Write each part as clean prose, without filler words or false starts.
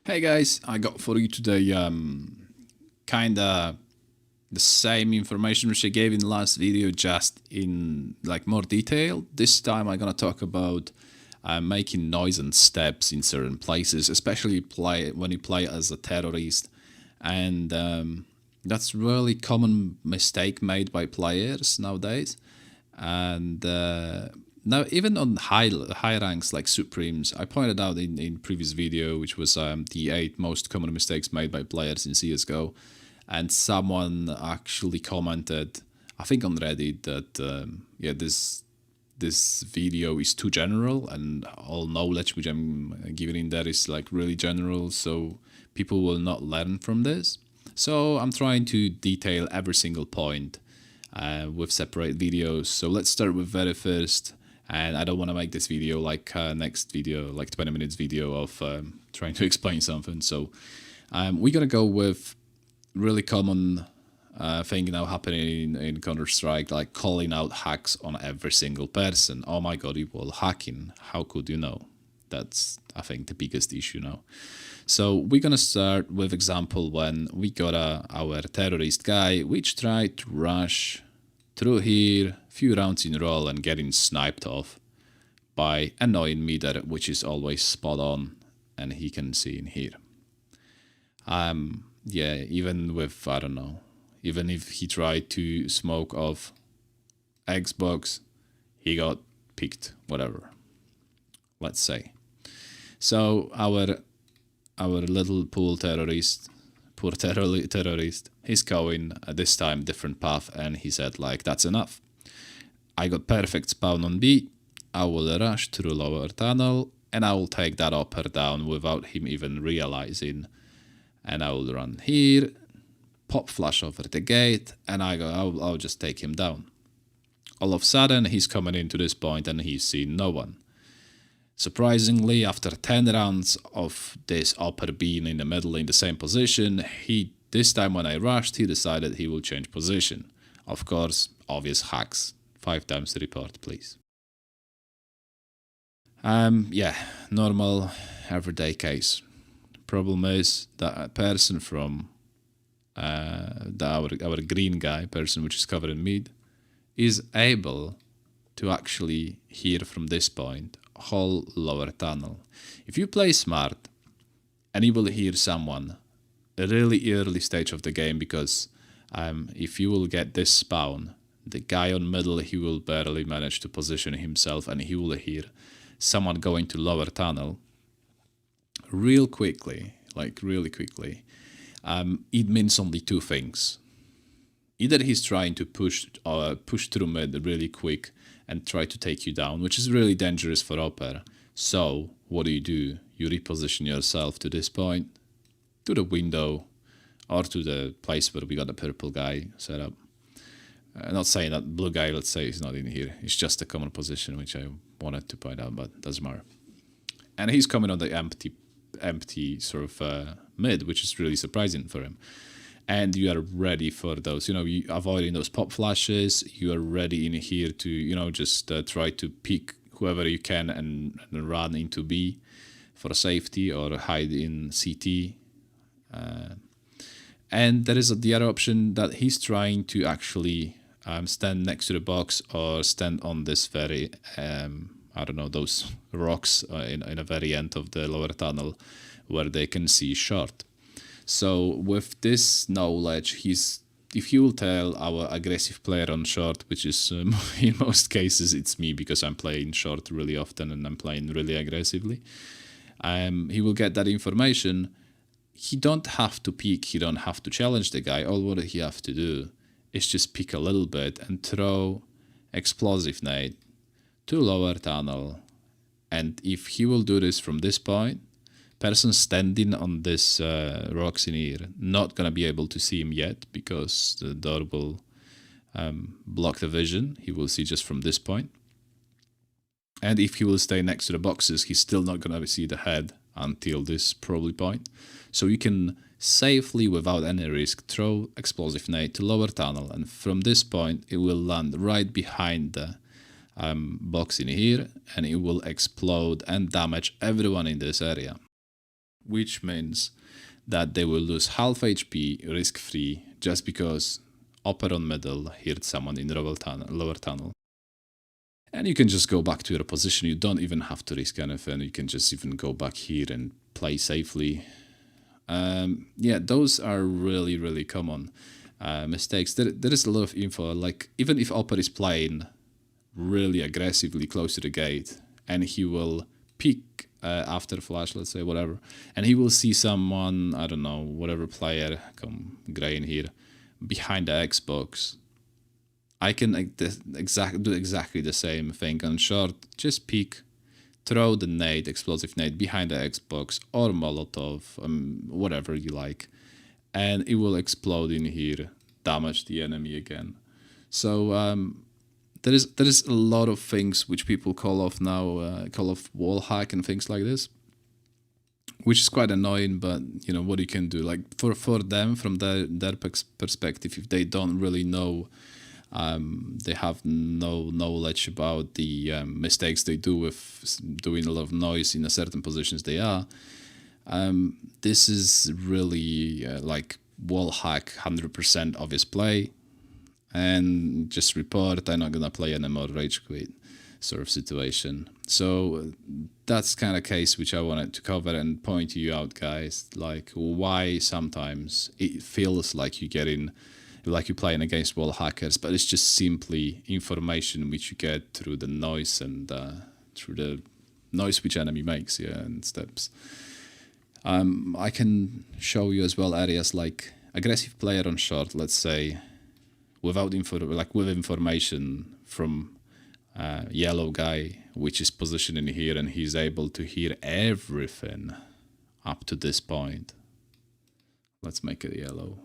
Hey guys, I got for you today kinda the same information which I gave in the last video, just in like more detail. This time I'm gonna talk about making noise and steps in certain places, especially when you play as a terrorist, and that's really common mistake made by players nowadays. And now, even on high ranks like Supremes, I pointed out in previous video, which was the 8 most common mistakes made by players in CSGO, and someone actually commented, I think on Reddit, that yeah, this video is too general, and all knowledge which I'm giving in there is like really general, so people will not learn from this. So I'm trying to detail every single point with separate videos. So let's start with very first. And I don't want to make this video like next video, like 20 minutes video of trying to explain something. So we're going to go with really common thing now happening in Counter-Strike, like calling out hacks on every single person. Oh my god, you wall hacking. How could you know? That's, I think, the biggest issue now. So we're going to start with example when we got our terrorist guy, which tried to rush through here, few rounds in a row, and getting sniped off by annoying meter, which is always spot on, and he can see in here. Yeah, even with, I don't know, even if he tried to smoke off Xbox, he got picked, whatever, let's say. So our little poor terrorist, he's going this time different path, and he said like, that's enough. I got perfect spawn on B, I will rush through lower tunnel, and I will take that upper down without him even realizing. And I will run here, pop flash over the gate, and I'll just take him down. All of a sudden, he's coming into this point and he's seen no one. Surprisingly, after 10 rounds of this upper being in the middle in the same position, this time when I rushed, he decided he will change position. Of course, obvious hacks. 5 times the report, please. Yeah, normal, everyday case. Problem is that a person from our green guy, person which is covered in mid, is able to actually hear from this point whole lower tunnel. If you play smart, and you will hear someone a really early stage of the game, because if you will get this spawn, the guy on middle, he will barely manage to position himself, and he will hear someone going to lower tunnel real quickly, like really quickly. It means only two things. Either he's trying to push through mid really quick and try to take you down, which is really dangerous for upper. So what do? You reposition yourself to this point, to the window, or to the place where we got the purple guy set up. Not saying that blue guy, let's say, is not in here. It's just a common position, which I wanted to point out, but doesn't matter. And he's coming on the empty sort of mid, which is really surprising for him. And you are ready for those, you avoiding those pop flashes. You are ready in here to, just try to pick whoever you can and run into B for safety, or hide in CT. And there is the other option that he's trying to actually stand next to the box, or stand on this very, I don't know, those rocks in a very end of the lower tunnel where they can see short. So with this knowledge, if you will tell our aggressive player on short, which is in most cases it's me, because I'm playing short really often and I'm playing really aggressively, he will get that information. He don't have to peek, he don't have to challenge the guy. All what he have to do is just pick a little bit and throw explosive nade to lower tunnel. And if he will do this from this point, person standing on this rocks in here not gonna be able to see him yet, because the door will block the vision. He will see just from this point. And if he will stay next to the boxes, he's still not gonna see the head until this probably point. So you can safely, without any risk, throw explosive nade to lower tunnel, and from this point it will land right behind the box in here, and it will explode and damage everyone in this area. which means that they will lose half HP risk-free just because upper on middle hit someone in the lower tunnel. And you can just go back to your position. You don't even have to risk anything. You can just even go back here and play safely. Yeah, those are really, really common mistakes. There is a lot of info. Like, even if upper is playing really aggressively close to the gate, and he will peek after flash, let's say, whatever, and he will see someone, I don't know, whatever player, come gray in here, behind the Xbox. I can do exactly the same thing on short. Just peek, throw the nade, explosive nade behind the Xbox or Molotov, whatever you like, and it will explode in here, damage the enemy again. So there is a lot of things which people call off now, call off wall hack and things like this, which is quite annoying. But you know what you can do. Like for them, from their perspective, if they don't really know. They have no knowledge about the mistakes they do with doing a lot of noise in a certain positions they are. This is really like wall hack 100% obvious play, and just report, I'm not gonna play anymore, rage quit sort of situation. So that's kind of case which I wanted to cover and point you out, guys, like why sometimes it feels like you're getting like you're playing against wall hackers, but it's just simply information which you get through the noise and through the noise which enemy makes, yeah, and steps. I can show you as well areas like aggressive player on short, let's say, without with information from yellow guy, which is positioning here, and he's able to hear everything up to this point. Let's make it yellow,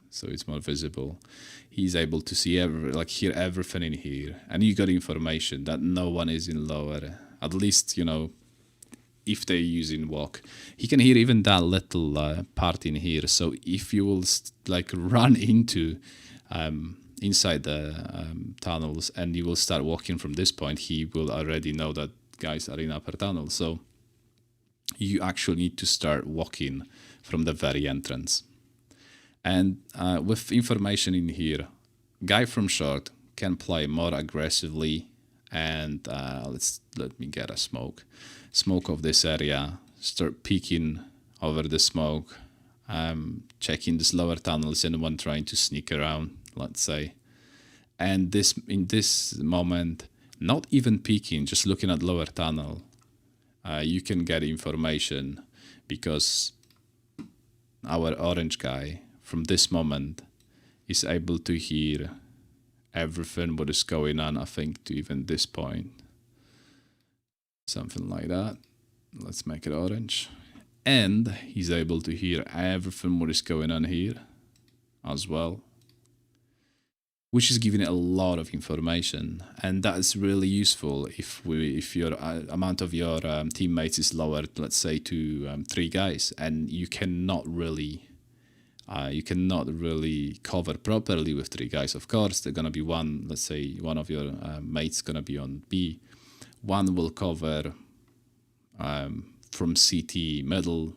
so it's more visible. He's able to see hear everything in here, and you got information that no one is in lower. At least, you know, if they're using walk, he can hear even that little part in here. So if you will like run into inside the tunnels and you will start walking from this point, he will already know that guys are in upper tunnel. So you actually need to start walking from the very entrance. And with information in here, guy from short can play more aggressively. And let me get a smoke of this area, start peeking over the smoke, checking these lower tunnels, anyone trying to sneak around, let's say. And in this moment, not even peeking, just looking at lower tunnel, you can get information, because our orange guy from this moment is able to hear everything what is going on, I think, to even this point. Something like that. Let's make it orange. And he's able to hear everything what is going on here as well, which is giving it a lot of information. And that is really useful if your amount of your teammates is lowered, let's say, to 3 guys, and you cannot really cover properly with 3 guys. Of course, they're gonna be one. Let's say one of your mates gonna be on B. One will cover from CT middle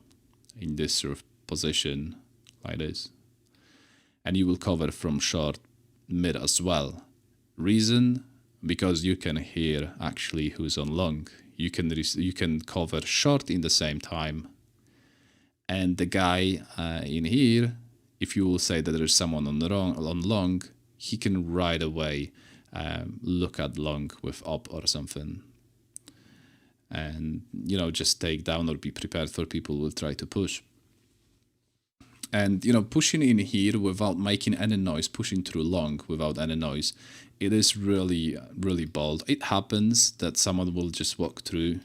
in this sort of position like this, and you will cover from short mid as well. Reason, because you can hear actually who's on long. You can cover short in the same time, and the guy in here, if you will say that there's someone on long, he can right away look at long with up or something, and you know, just take down or be prepared for people who will try to push. And you know, pushing in here without making any noise, pushing through long without any noise, it is really, really bold. It happens that someone will just walk through,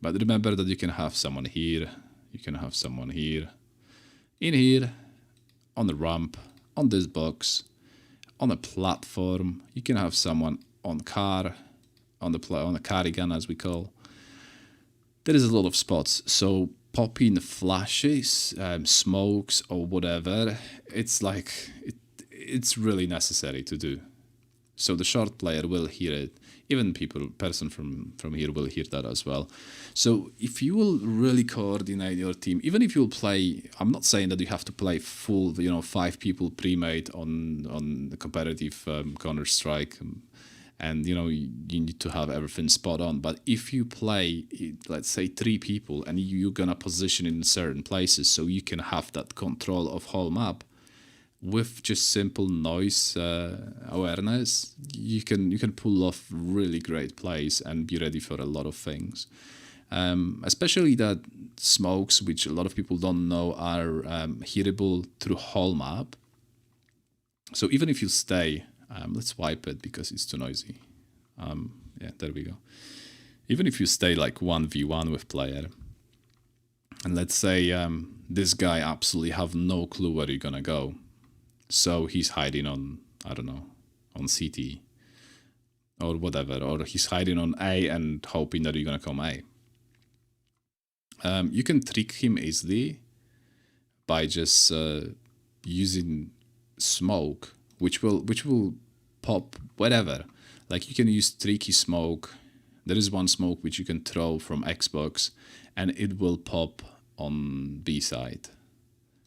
but remember that you can have someone here, you can have someone here, in here, on the ramp, on this box, on a platform. You can have someone on car, on the carrigan as we call. There is a lot of spots, so popping flashes, smokes or whatever, it's like it's really necessary to do. So the short player will hear it. Even person from here will hear that as well. So if you will really coordinate your team, even if you'll play, I'm not saying that you have to play full, 5 people pre-made on the competitive Counter-Strike, and you need to have everything spot on. But if you play, let's say 3 people, and you're gonna position in certain places, so you can have that control of whole map with just simple noise awareness, you can pull off really great plays and be ready for a lot of things. Especially that smokes, which a lot of people don't know, are hearable through whole map. So even if you stay, let's wipe it because it's too noisy. Yeah, there we go. Even if you stay like 1v1 with player, and let's say this guy absolutely have no clue where you're gonna go. So he's hiding on, I don't know, on CT or whatever, or he's hiding on A and hoping that you're gonna come A. You can trick him easily by just using smoke, which will pop whatever. Like you can use tricky smoke. There is one smoke which you can throw from Xbox, and it will pop on B side.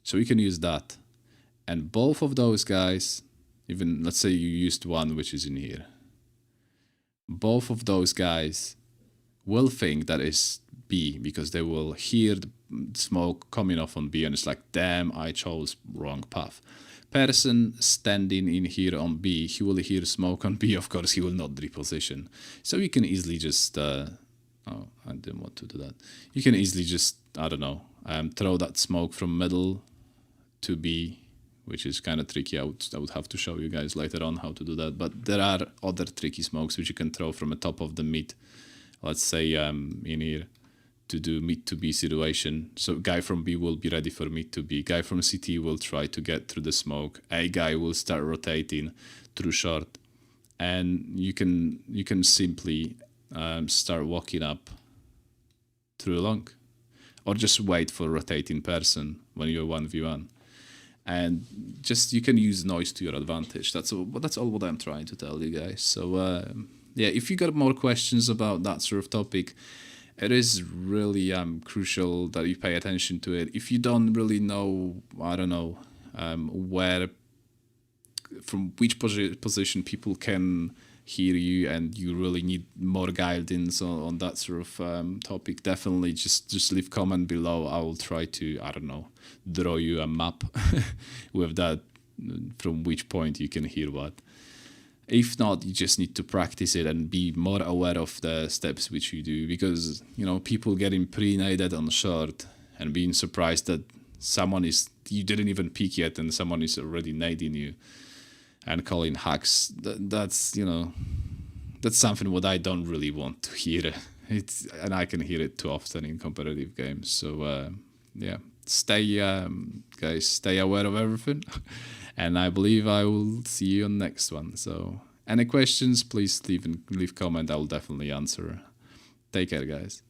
So you can use that. And both of those guys, even let's say you used one which is in here, both of those guys will think that is B because they will hear the smoke coming off on B and it's like, damn, I chose wrong path. Person standing in here on B, he will hear smoke on B, of course he will not reposition. So you can easily just, oh, I didn't want to do that. You can easily just, I don't know, throw that smoke from middle to B, which is kind of tricky. I would have to show you guys later on how to do that. But there are other tricky smokes which you can throw from the top of the mid, let's say in here, to do mid to B situation. So guy from B will be ready for mid to B. Guy from CT will try to get through the smoke. A guy will start rotating through short, and you can simply start walking up through long, or just wait for a rotating person when you're 1v1. And just you can use noise to your advantage. That's all what I'm trying to tell you guys. So yeah, if you got more questions about that sort of topic, it is really crucial that you pay attention to it. If you don't really know, I don't know, from which position people can hear you, and you really need more guidance on that sort of topic, definitely just leave comment below. I will try to, I don't know, draw you a map with that, from which point you can hear what. If not, you just need to practice it and be more aware of the steps which you do, because people getting pre-naded on short and being surprised that you didn't even peek yet and someone is already nading you and calling hacks. That's something what I don't really want to hear. And I can hear it too often in competitive games. So yeah, guys, stay aware of everything. And I believe I will see you on the next one. So any questions, please leave comment. I will definitely answer. Take care, guys.